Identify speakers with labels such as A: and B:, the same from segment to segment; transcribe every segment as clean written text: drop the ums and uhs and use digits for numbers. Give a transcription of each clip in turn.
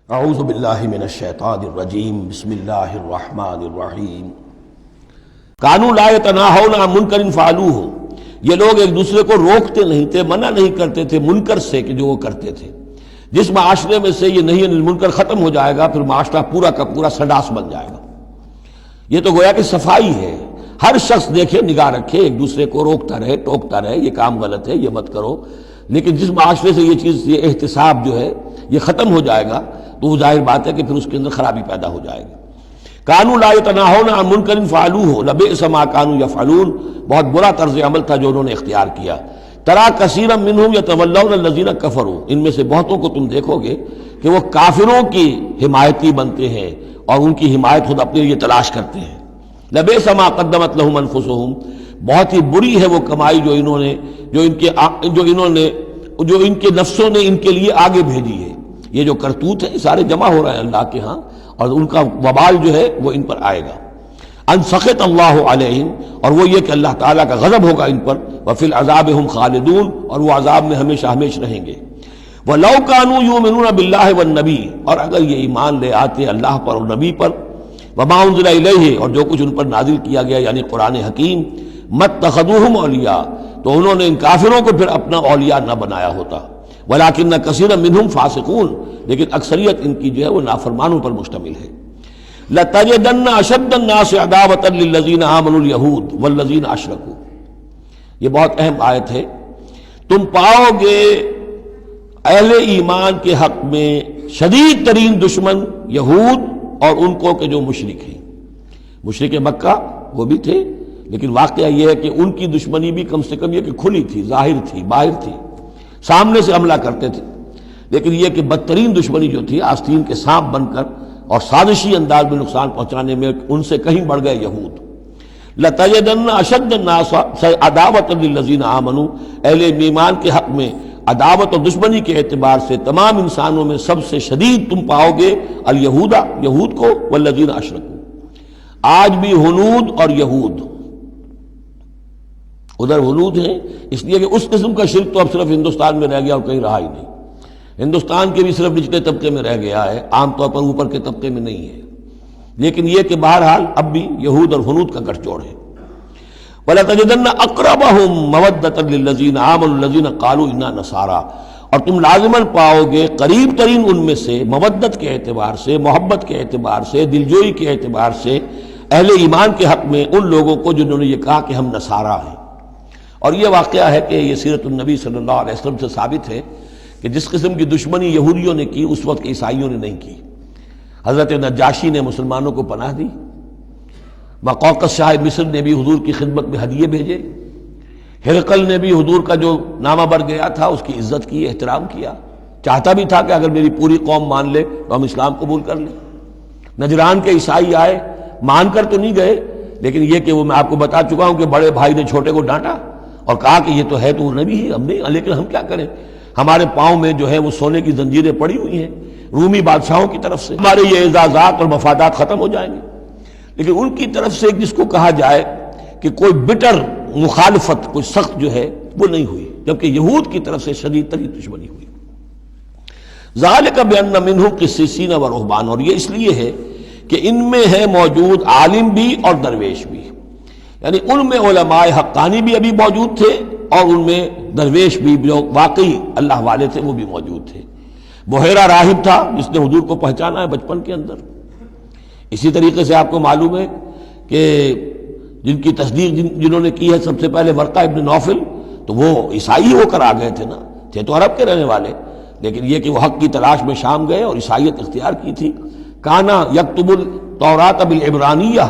A: اعوذ باللہ من الشیطان الرجیم بسم اللہ الرحمن الرحیم کانوا لا یتناہون عن منکر فعلوہ، یہ لوگ ایک دوسرے کو روکتے نہیں تھے، منع نہیں کرتے تھے منکر سے کہ جو وہ کرتے تھے۔ جس معاشرے میں سے یہ نہیں عن المنکر ختم ہو جائے گا پھر معاشرہ پورا کا پورا سڈاس بن جائے گا۔ یہ تو گویا کہ صفائی ہے، ہر شخص دیکھے نگاہ رکھے، ایک دوسرے کو روکتا رہے ٹوکتا رہے، یہ کام غلط ہے یہ مت کرو۔ لیکن جس معاشرے سے یہ چیز، یہ احتساب جو ہے یہ ختم ہو جائے گا تو وہ ظاہر بات ہے کہ پھر اس کے اندر خرابی پیدا ہو جائے گی۔ کانوا لا یتناہون عن منکر فعلوہ لبئس ما کانوا یفعلون، بہت برا طرز عمل تھا جو انہوں نے اختیار کیا۔ ترا کثیرا منہم یتولون الذین کفروا، ان میں سے بہتوں کو تم دیکھو گے کہ وہ کافروں کی حمایتی بنتے ہیں اور ان کی حمایت خود اپنے لیے تلاش کرتے ہیں۔ لبئس ما قدمت لہم انفسہم، بہت ہی بری ہے وہ کمائی جو ان کے نفسوں نے ان کے لیے آگے بھیجی ہے۔ یہ جو کرتوت ہے سارے جمع ہو رہے ہیں اللہ کے ہاں، اور ان کا وبال جو ہے وہ ان پر آئے گا۔ ان سخط اللہ علیہم، اور وہ یہ کہ اللہ تعالیٰ کا غضب ہوگا ان پر، وفی العذاب ہم خالدون، اور وہ عذاب میں ہمیشہ ہمیشہ رہیں گے۔ وَلَوْ كَانُوا يُؤْمِنُونَ بِاللَّهِ وَالنَّبِيِّ، اور اگر یہ ایمان لے آتے اللہ پر اور نبی پر، وَمَا أُنزِلَ إِلَيْهِ، اور جو کچھ ان پر نازل کیا گیا یعنی قرآن حکیم، مَتَّخَذُوهُمْ أَوْلِيَاءَ، تو انہوں نے ان کافروں کو پھر اپنا اولیاء نہ بنایا ہوتا۔ وَلَكِنَّ كَثِيرًا مِّنْهُمْ فَاسِقُونَ، لیکن اکثریت ان کی جو ہے وہ نافرمانوں پر مشتمل ہے۔ لَتَجِدَنَّ أَشَدَّ النَّاسِ عَدَاوَةً لِلَّذِينَ آمَنُوا الْيَهُودَ وَالَّذِينَ أَشْرَكُوا، یہ بہت اہم آیت ہے۔ تم پاؤ گے اہل ایمان کے حق میں شدید ترین دشمن یہود اور ان کو کہ جو مشرک ہیں۔ مشرک مکہ وہ بھی تھے، لیکن واقعہ یہ ہے کہ ان کی دشمنی بھی کم سے کم یہ کہ کھلی تھی، ظاہر تھی، باہر تھی، سامنے سے حملہ کرتے تھے، لیکن یہ کہ بدترین دشمنی جو تھی آستین کے سانپ بن کر اور سازشی انداز میں نقصان پہنچانے میں ان سے کہیں بڑھ گئے یہود۔ لَتَجِدَنَّ أَشَدَّ النَّاسِ عَدَاوَةً لِلَّذِينَ آمَنُوا، اہل ایمان کے حق میں عداوت اور دشمنی کے اعتبار سے تمام انسانوں میں سب سے شدید تم پاؤ گے الیہود، یہود کو، والذین اشرکوا۔ آج بھی ہنود اور یہود، ادھر ہنود ہیں اس لیے کہ اس قسم کا شرک تو اب صرف ہندوستان میں رہ گیا اور کہیں رہا ہی نہیں۔ ہندوستان کے بھی صرف نچلے طبقے میں رہ گیا ہے، عام طور پر اوپر کے طبقے میں نہیں ہے، لیکن یہ کہ بہرحال اب بھی یہود اور ہنود کا گٹھ ہے۔ وَلَتَجِدَنَّ أَقْرَبَهُمْ مَوَدَّةً لِلَّذِينَ آمَنُوا الَّذِينَ قَالُوا إِنَّا نَصَارَىٰ، اور تم لازماً پاؤ گے قریب ترین ان میں سے مودت کے اعتبار سے، محبت کے اعتبار سے، دلجوئی کے اعتبار سے اہل ایمان کے حق میں ان لوگوں کو جنہوں نے یہ کہا کہ ہم نصارہ ہیں۔ اور یہ واقعہ ہے کہ یہ سیرت النبی صلی اللہ علیہ وسلم سے ثابت ہے کہ جس قسم کی دشمنی یہودیوں نے کی اس وقت عیسائیوں نے نہیں کی۔ حضرت نجاشی نے مسلمانوں کو پناہ دی، مقوقس شاہ مصر نے بھی حضور کی خدمت میں ہدیے بھیجے، ہرقل نے بھی حضور کا جو نامہ بر گیا تھا اس کی عزت کی، احترام کیا، چاہتا بھی تھا کہ اگر میری پوری قوم مان لے تو ہم اسلام قبول کر لیں۔ نجران کے عیسائی آئے، مان کر تو نہیں گئے، لیکن یہ کہ وہ میں آپ کو بتا چکا ہوں کہ بڑے بھائی نے چھوٹے کو ڈانٹا اور کہا کہ یہ تو ہے تو وہ نبی ہی، ہم نہیں، لیکن ہم کیا کریں، ہمارے پاؤں میں جو ہے وہ سونے کی زنجیریں پڑی ہوئی ہیں رومی بادشاہوں کی طرف سے، ہمارے یہ اعزازات اور مفادات ختم ہو جائیں گے۔ لیکن ان کی طرف سے جس کو کہا جائے کہ کوئی بٹر مخالفت، کوئی سخت جو ہے وہ نہیں ہوئی، جبکہ یہود کی طرف سے شدید ترین دشمنی ہوئی۔ ذالک بان منہم قسیسین و رہبان، اور یہ اس لیے ہے کہ ان میں ہے موجود عالم بھی اور درویش بھی، یعنی ان میں علماء حقانی بھی ابھی موجود تھے اور ان میں درویش بھی جو واقعی اللہ والے تھے وہ بھی موجود تھے۔ بحیرہ راہب تھا جس نے حضور کو پہچانا ہے بچپن کے اندر۔ اسی طریقے سے آپ کو معلوم ہے کہ جن کی تصدیق جنہوں نے کی ہے سب سے پہلے ورقہ ابن نوفل، تو وہ عیسائی ہو کر آ گئے تھے نا، تھے تو عرب کے رہنے والے، لیکن یہ کہ وہ حق کی تلاش میں شام گئے اور عیسائیت اختیار کی تھی۔ کانا یکتب التوراۃ بالعبرانیہ،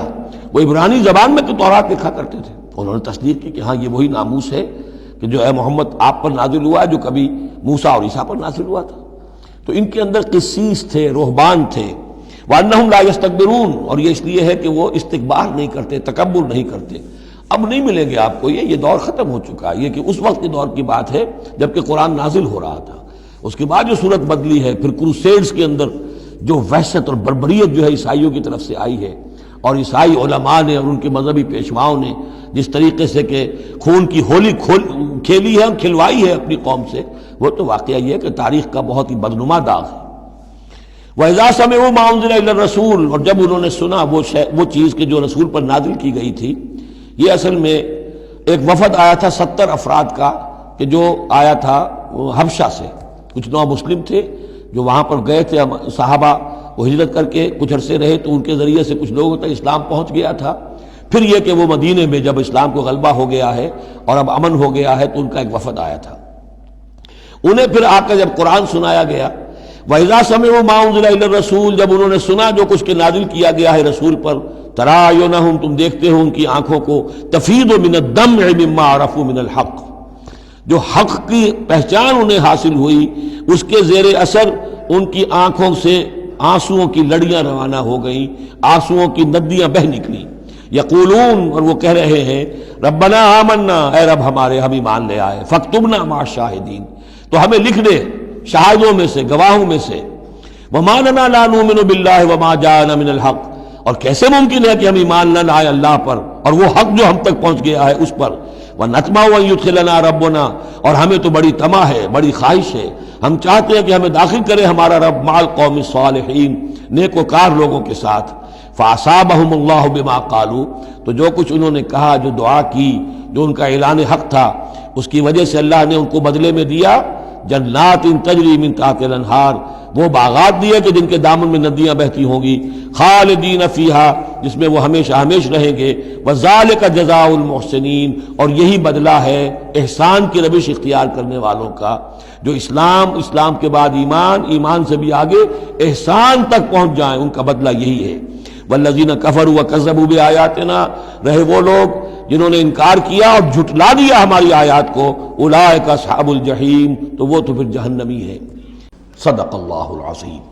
A: وہ عبرانی زبان میں تو تورات لکھا کرتے تھے۔ انہوں نے تصدیق کی کہ ہاں یہ وہی ناموس ہے کہ جو ہے محمد آپ پر نازل ہوا ہے، جو کبھی موسیٰ اور عیسیٰ پر نازل ہوا تھا۔ تو ان کے اندر قسیس تھے، رہبان تھے۔ وَأَنَّهُمْ لَا يَسْتَكْبِرُونَ، اور یہ اس لیے ہے کہ وہ استکبار نہیں کرتے، تکبر نہیں کرتے۔ اب نہیں ملیں گے آپ کو، یہ دور ختم ہو چکا ہے۔ یہ کہ اس وقت کے دور کی بات ہے جبکہ قرآن نازل ہو رہا تھا، اس کے بعد جو صورت بدلی ہے، پھر کروسیڈز کے اندر جو وحشت اور بربریت جو ہے عیسائیوں کی طرف سے آئی ہے، اور عیسائی علماء نے اور ان کے مذہبی پیشواؤں نے جس طریقے سے کہ خون کی ہولی کھیلی ہے اور کھلوائی ہے اپنی قوم سے، وہ تو واقعہ یہ ہے کہ تاریخ کا بہت ہی بدنما داغ ہے۔ وَإِذَا سَمِعُوا مَا أُنزِلَ إِلَى الرَّسُولِ، اور جب انہوں نے سنا وہ چیز کہ جو رسول پر نازل کی گئی تھی. یہ اصل میں ایک وفد آیا تھا 70 افراد کا کہ جو آیا تھا حبشہ سے. کچھ نو مسلم تھے جو وہاں پر گئے تھے صحابہ، وہ ہجرت کر کے کچھ عرصے رہے تو ان کے ذریعے سے کچھ لوگوں تک اسلام پہنچ گیا تھا. پھر یہ کہ وہ مدینے میں جب اسلام کو غلبہ ہو گیا ہے اور اب امن ہو گیا ہے تو ان کا ایک وفد آیا تھا. انہیں پھر آ کر جب قرآن سنایا گیا، وَإِذَا سَمِعُوا مَا أُنزِلَ إِلَى الرَّسُولِ، جب انہوں نے سنا جو کچھ کہ نازل کیا گیا ہے رسول پر، تَرَىٰ أَعْيُنَهُمْ، تم دیکھتے ہو ان کی آنکھوں کو، تَفِيضُ مِنَ الدَّمْعِ مِمَّا عَرَفُوا مِنَ الْحَقِّ، جو حق کی پہچان انہیں حاصل ہوئی اس کے زیر اثر ان کی آنکھوں سے آنسوؤں کی لڑیاں روانہ ہو گئیں، آنسوؤں کی ندیاں بہہ نکلی. یقولون، اور وہ کہہ رہے ہیں، ربنا آمنا، اے رب ہمارے ہم ایمان لے آئے، فاکتبنا مع الشاہدین، تو ہمیں لکھ دے شاہدوں میں سے، گواہوں میں سے. وما لنا لا نؤمن باللہ وما جاءنا من الحق، اور کیسے ممکن ہے کہ ہم ایمان نہ لائیں اللہ پر اور وہ حق جو ہم تک پہنچ گیا ہے اس پر. وَنَطْمَعُ أَن يُدْخِلَنَا رَبُّنَا، اور ہمیں تو بڑی طمع ہے، بڑی خواہش ہے، ہم چاہتے ہیں کہ ہمیں داخل کرے ہمارا رب مع القوم الصالحین، نیک وکار لوگوں کے ساتھ. فَأَصَابَهُمُ اللَّهُ بِمَا قَالُوا، تو جو کچھ انہوں نے کہا، جو دعا کی، جو ان کا اعلان حق تھا، اس کی وجہ سے اللہ نے ان کو بدلے میں دیا جنات تجری من تحت الانہار، وہ باغات دیے کہ جن کے دامن میں ندیاں بہتی ہوں گی، خالدین فیہا، جس میں وہ ہمیشہ ہمیش رہیں گے. وذالک جزاء المحسنین، اور یہی بدلہ ہے احسان کی روش اختیار کرنے والوں کا، جو اسلام کے بعد ایمان سے بھی آگے احسان تک پہنچ جائیں، ان کا بدلہ یہی ہے. والذین کفروا وکذبوا بآیاتنا، رہے وہ لوگ جنہوں نے انکار کیا اور جھٹلا دیا ہماری آیات کو، اولئک اصحاب الجحیم، تو وہ تو پھر جہنمی ہے. صدق اللہ العظیم.